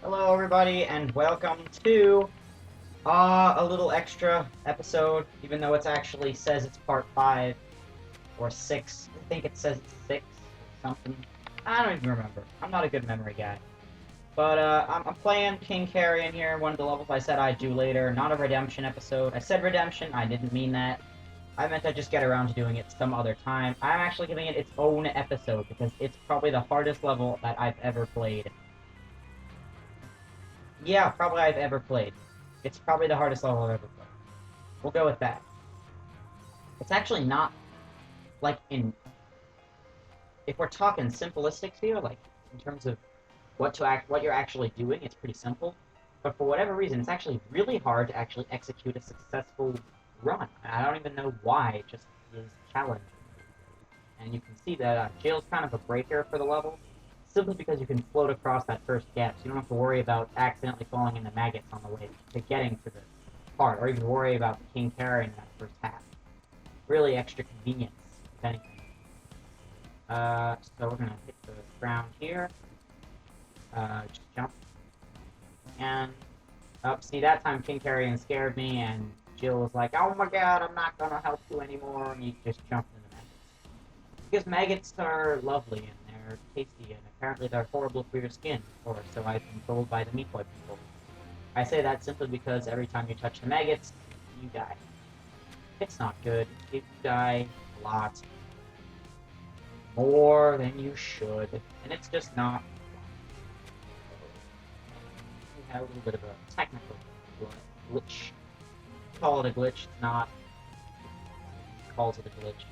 Hello, everybody, and welcome to a little extra episode, even though it actually says it's part 5 or 6. I think it says it's 6 or something. I don't even remember. I'm not a good memory guy. But I'm playing King Carrion here, one of the levels I said I'd do later. Not a redemption episode. I said redemption, I didn't mean that. I meant I'd just get around to doing it some other time. I'm actually giving it its own episode because it's probably the hardest level that I've ever played. Yeah, probably I've ever played. It's probably the hardest level I've ever played. We'll go with that. It's actually not like in if we're talking simplistic here, like in terms of what you're actually doing, it's pretty simple. But for whatever reason, it's actually really hard to actually execute a successful run. I don't even know why. It just is challenging. And you can see that jail's kind of a breaker for the level, simply because you can float across that first gap, so you don't have to worry about accidentally falling into maggots on the way to getting to the part, or even worry about the king carrying that first half. Really extra convenience, if anything. So we're gonna hit the ground here. Just jump. And see that time King Carrion scared me, and Jill was like, "Oh my God, I'm not gonna help you anymore," and he just jumped into maggots. Because maggots are lovely and they're tasty, and apparently they're horrible for your skin, or so I've been told by the meat boy people. I say that simply because every time you touch the maggots, you die. It's not good. You die a lot. More than you should. And it's just not. We have a little bit of a technical glitch. Call it a glitch. It's not. It calls it a glitch.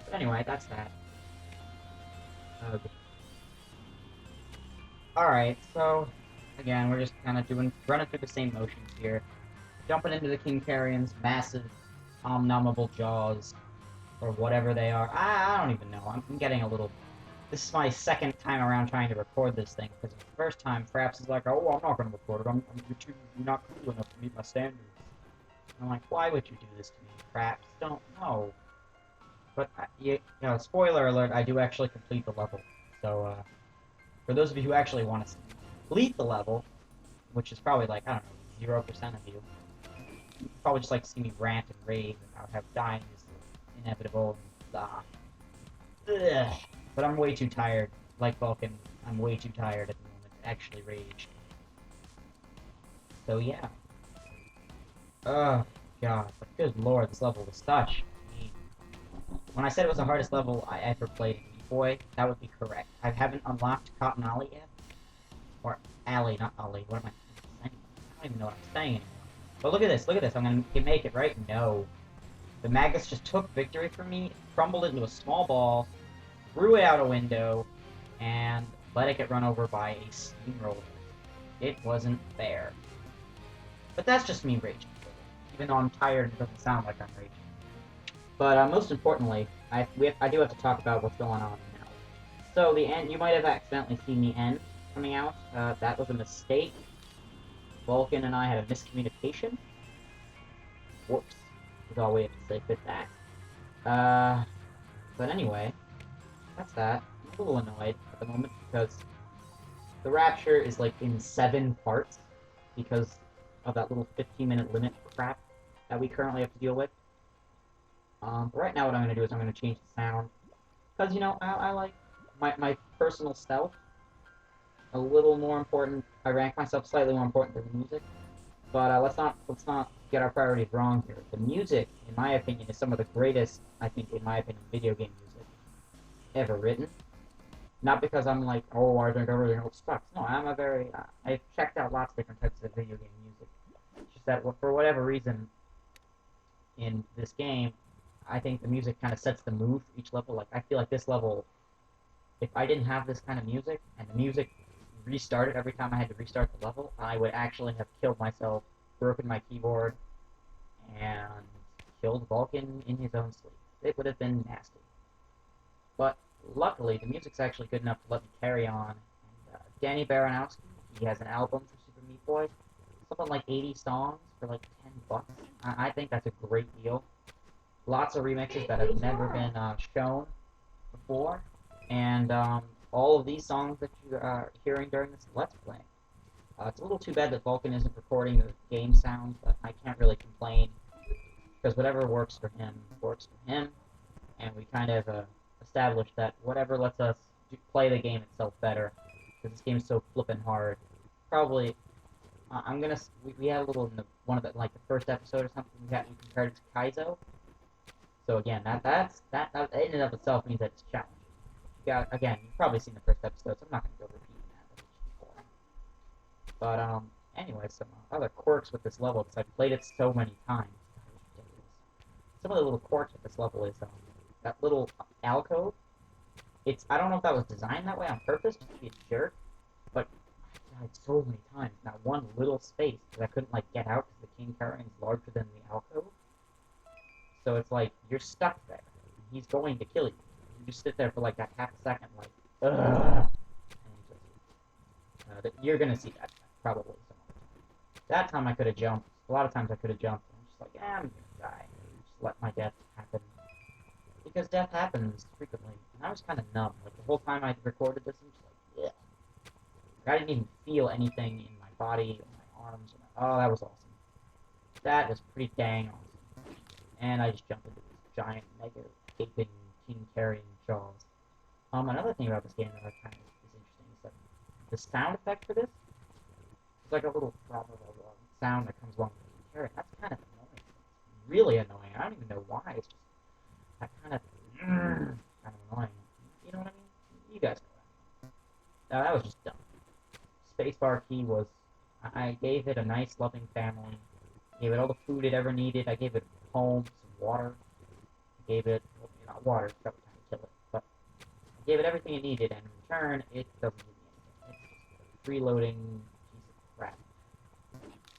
But anyway, that's that. Okay. Alright, so again, we're just kind of running through the same motions here. Jumping into the King Carrion's massive, omnomable jaws, or whatever they are. I don't even know. I'm getting a little. This is my second time around trying to record this thing, because the first time Fraps is like, "Oh, I'm not going to record it. You're not cool enough to meet my standards." And I'm like, "Why would you do this to me, Fraps? Don't know." But spoiler alert: I do actually complete the level. So for those of you who actually want to complete the level, which is probably like I don't know 0% of you, probably just like to see me rant and rave about how dying is inevitable and blah. Ugh. But I'm way too tired. Like Vulcan, I'm way too tired at the moment to actually rage. So yeah. Oh god, but good lord, this level was such. When I said it was the hardest level I ever played in Meat Boy, that would be correct. I haven't unlocked Cotton Alley yet. Or Alley, not Ollie. What am I saying? I don't even know what I'm saying anymore. But look at this, look at this. I'm gonna make it, right? No. The Magus just took victory from me, crumbled it into a small ball, threw it out a window, and let it get run over by a steamroller. It wasn't fair. But that's just me raging. Even though I'm tired, it doesn't sound like I'm raging. But most importantly, I do have to talk about what's going on now. So the end, you might have accidentally seen the end coming out. That was a mistake. Vulcan and I had a miscommunication. Whoops. Is all we have to say with that. But anyway, that's that. I'm a little annoyed at the moment because the Rapture is like in 7 parts because of that little 15-minute limit crap that we currently have to deal with. But right now what I'm going to do is I'm going to change the sound because, I like my personal stealth a little more important. I rank myself slightly more important than the music. But let's not get our priorities wrong here. The music, in my opinion, is some of the greatest, I think, in my opinion, video game music ever written. Not because I'm like, oh, I think everything else sucks. No, I've checked out lots of different types of video game music. It's just that for whatever reason, in this game, I think the music kind of sets the mood for each level. Like, I feel like this level, if I didn't have this kind of music, and the music restarted every time I had to restart the level, I would actually have killed myself, broken my keyboard, and killed Vulcan in his own sleep. It would have been nasty. But luckily, the music's actually good enough to let me carry on. And, Danny Baranowski, he has an album for Super Meat Boy, something like 80 songs for like $10. I think that's a great deal. Lots of remixes that have never been shown before, and all of these songs that you are hearing during this Let's Play It's a little too bad that Vulcan isn't recording the game sound, but I can't really complain because whatever works for him works for him, and we kind of established that whatever lets us play the game itself better, because this game is so flippin' hard. Probably, I'm gonna we had a little in the one of the like the first episode or something we compared it to Kaizo. So again, that in and of itself means that it's challenging. Yeah, again, you've probably seen the first episode, so I'm not gonna go repeating that. That'd just be boring. But anyway, some other quirks with this level because I've played it so many times. It's ridiculous. Some of the little quirks with this level is that little alcove. I don't know if that was designed that way on purpose just to be a jerk, but I died so many times. Not one little space because I couldn't like get out because the king carrion is larger than the alcove. So it's like you're stuck there. He's going to kill you. You just sit there for like that half a second, like, ugh. And you're gonna see that probably some other time. That time I could have jumped. A lot of times I could have jumped. I'm just like, yeah, I'm gonna die. Just let my death happen because death happens frequently. And I was kind of numb. Like the whole time I recorded this, I'm just like, yeah. Like, I didn't even feel anything in my body, or my arms. Oh, that was awesome. That was pretty dang awesome. And I just jumped into this giant, mega, gaping king carrying jaws. Another thing about this game that I kind of is interesting is that the sound effect for this is like a little sound that comes along with the king carrying. That's kind of annoying. It's really annoying. I don't even know why. It's just that kind of annoying. You know what I mean? You guys know what I mean. Now that was just dumb. Spacebar key was I gave it a nice loving family. I gave it all the food it ever needed. I gave it a home, some water. I gave it not water, that would kind of kill it, but I gave it everything it needed, and in return, it doesn't give me anything. It's just a freeloading piece of crap.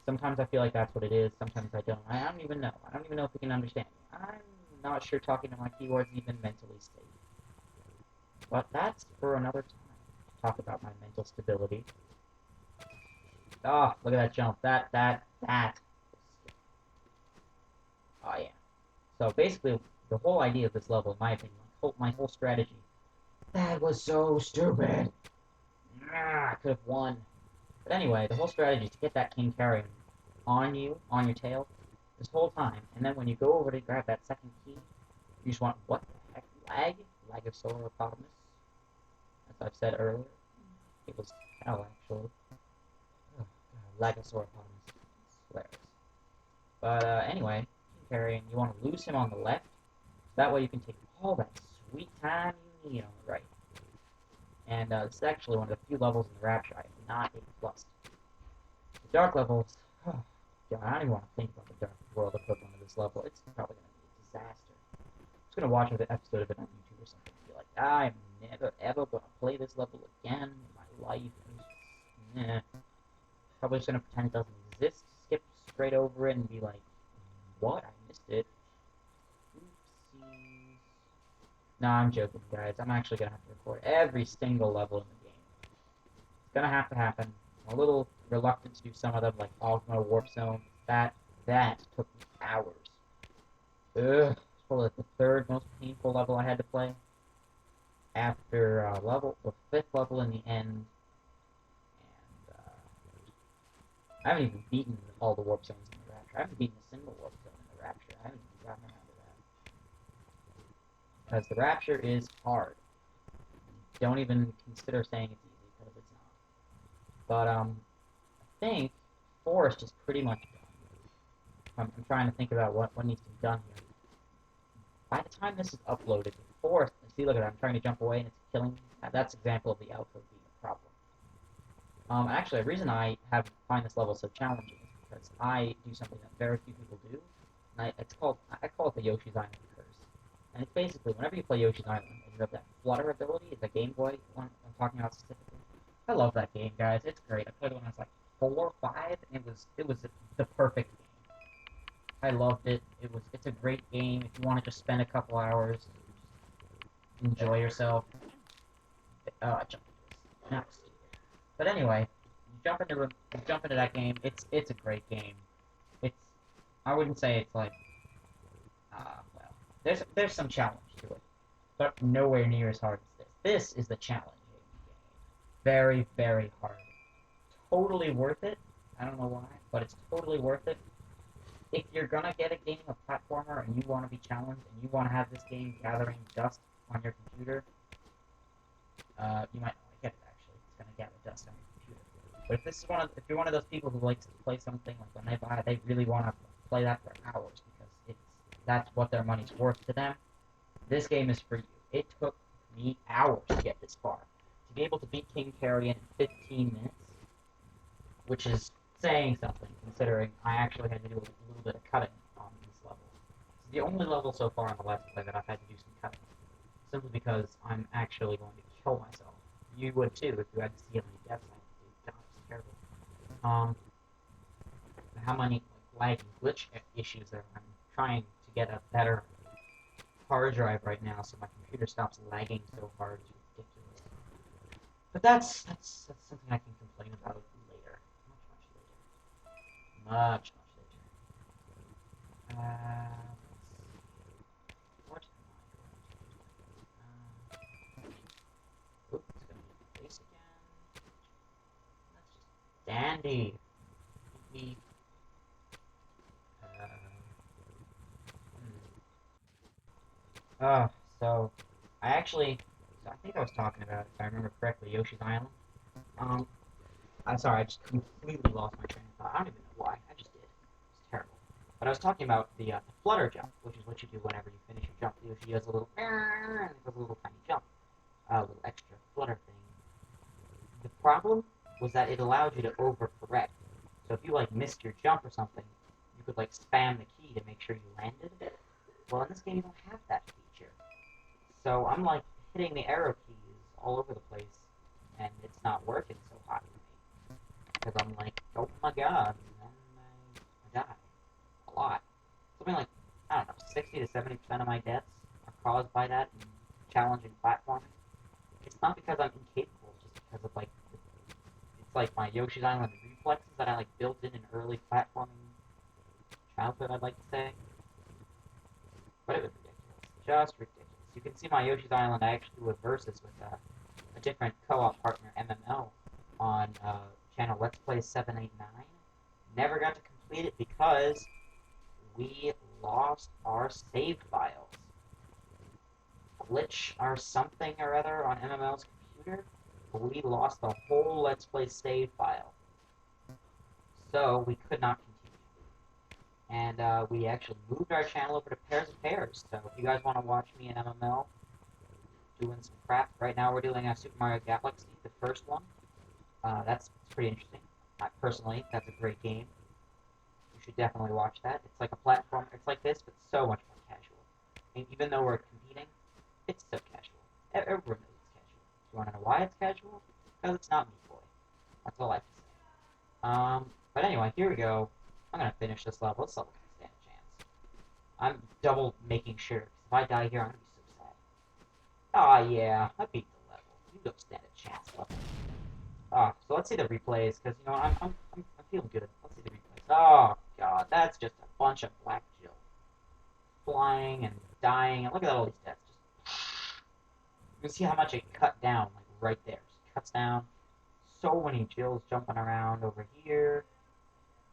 Sometimes I feel like that's what it is. Sometimes I don't. I don't even know. I don't even know if it can understand me. I'm not sure talking to my keyboard's even mentally stable. But that's for another time. To talk about my mental stability. Oh, look at that jump. That. Oh, yeah. So basically, the whole idea of this level, in my opinion, my whole strategy, that was so stupid. I could have won. But anyway, the whole strategy is to get that king carrion on you, on your tail, this whole time, and then when you go over to grab that second key, you just want, what the heck, Lagosauropotamus, as I've said earlier. It was hell, actually. Oh, God, Lagosauropotamus. It's hilarious. But anyway, king carrion, you want to lose him on the left, so that way you can take all that sweet time you need on the right. And this is actually one of the few levels in the Rapture I have not A+. The dark levels, oh, God, I don't even want to think about the dark world equivalent of this level. It's probably going to be a disaster. I'm just going to watch an episode of it on YouTube or something and be like, I'm never ever going to play this level again in my life. Nah. Probably just going to pretend it doesn't exist, skip straight over it and be like, what? I missed it. Oopsies. No, I'm joking, guys. I'm actually going to have to record every single level in the game. It's going to have to happen. I'm a little reluctant to do some of them, like Ogma Warp Zone. That took me hours. Ugh. It's probably like the third most painful level I had to play. After the fifth level in the end. And I haven't even beaten all the Warp Zones in the Rapture. I haven't beaten a single Warp Zone in the Rapture. I haven't even gotten around to that. Because the Rapture is hard. Don't even consider saying it's easy, because it's not. But, I think Forest is pretty much done. I'm trying to think about what needs to be done here. By the time this is uploaded, Forest, see, look at that, I'm trying to jump away and it's killing me. That's an example of the alpha being a problem. Actually, the reason I find this level so challenging is because I do something that very few people do. And I call it the Yoshi's Island curse. And it's basically, whenever you play Yoshi's Island, and you have that flutter ability, the Game Boy one I'm talking about specifically. I love that game, guys. It's great. I played it when I was like 4 or 5, and it was the perfect game. I loved it. It's a great game if you want to just spend a couple hours, enjoy yourself. I jumped into this. But anyway, you jump into that game. It's a great game. I wouldn't say it's like well, there's some challenge to it, but nowhere near as hard as this. This is the challenging game. Very, very hard. totally worth it. I don't know why, but it's totally worth it. If you're gonna get a game, a platformer, and you want to be challenged, and you want to have this game gathering dust on your computer, you might not get it actually. It's gonna gather dust on your computer. But if this is if you're one of those people who likes to play something like when they buy it, they really want to play that for hours because that's what their money's worth to them. This game is for you. It took me hours to get this far. To be able to beat King Carrion in 15 minutes, which is saying something, considering I actually had to do a little bit of cutting on these levels. It's the only level so far in the Let's Play that I've had to do some cutting, simply because I'm actually going to kill myself. You would too if you had to see how many deaths I had to do. God, it's terrible. How many lag and glitch issues there are. I'm trying to get a better hard drive right now so my computer stops lagging so hard. It's ridiculous. But that's something I can complain about later. Much later. What am I going to do? Oops, it's going to be the face again. That's just dandy. So I think I was talking about, if I remember correctly, Yoshi's Island. Um, I'm sorry, I just completely lost my train of thought. I don't even know why. I just did. It's terrible. But I was talking about the flutter jump, which is what you do whenever you finish your jump. Yoshi does a little, and it does a little tiny jump, a little extra flutter thing. The problem was that it allowed you to overcorrect. So if you missed your jump or something, you could spam the key to make sure you landed. Well, in this game you don't have that feature. So I'm hitting the arrow keys all over the place, and it's not working so hot for me. Because I'm oh my god, and then I die. A lot. Something I don't know, 60 to 70% of my deaths are caused by that in challenging platforming. It's not because I'm incapable, it's just because of it's my Yoshi's Island reflexes that I built in early platforming childhood, I'd like to say. But it was ridiculous. Just ridiculous. You can see my Yoshi's Island, I actually do a versus with a different co-op partner, MML, on channel Let's Play 789. Never got to complete it because we lost our save files. Glitch or something or other on MML's computer, we lost the whole Let's Play save file. So we could not continue. And we actually moved our channel over to Pairs of Pairs. So if you guys want to watch me and MML doing some crap, right now we're doing Super Mario Galaxy, the first one. That's pretty interesting. Personally, that's a great game. You should definitely watch that. It's like a platform. It's like this, but so much more casual. And even though we're competing, it's so casual. Everyone knows it's casual. You want to know why it's casual? Because it's not Meat Boy. That's all I have to say. But anyway, here we go. I'm gonna finish this level. This level can stand a chance. I'm double making sure, because if I die here, I'm gonna be so sad. Aw, yeah, I beat the level. You don't stand a chance, level. So let's see the replays, because, I'm feeling good. Let's see the replays. Oh, God, that's just a bunch of black Jill. Flying and dying, and look at all these deaths. You can see how much it cut down, right there. Just cuts down. So many Jills jumping around over here.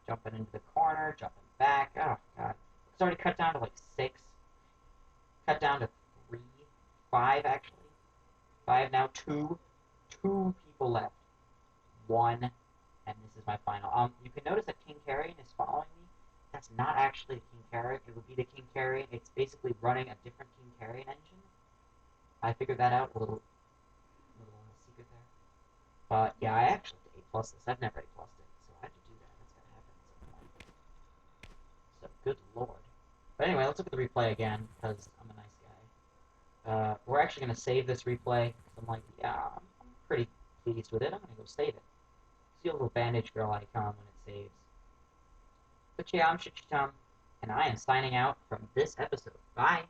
Jumping into the corner, jumping back. Oh, God. It's already cut down to, 6. Cut down to 3. 5, actually. 5 now. 2. 2 people left. 1. And this is my final. You can notice that King Carrion is following me. That's not actually the King Carrion. It would be the King Carrion. It's basically running a different King Carrion engine. I figured that out. A little secret there. But yeah, I actually A plus this. I've never A plus it, so I have to do that. That's gotta happen at some point. So good lord. But anyway, let's look at the replay again, because I'm a nice guy. We're actually gonna save this replay, because I'm yeah, I'm pretty pleased with it. I'm gonna go save it. See a little bandage girl icon when it saves. But yeah, I'm shchtm, and I am signing out from this episode. Bye!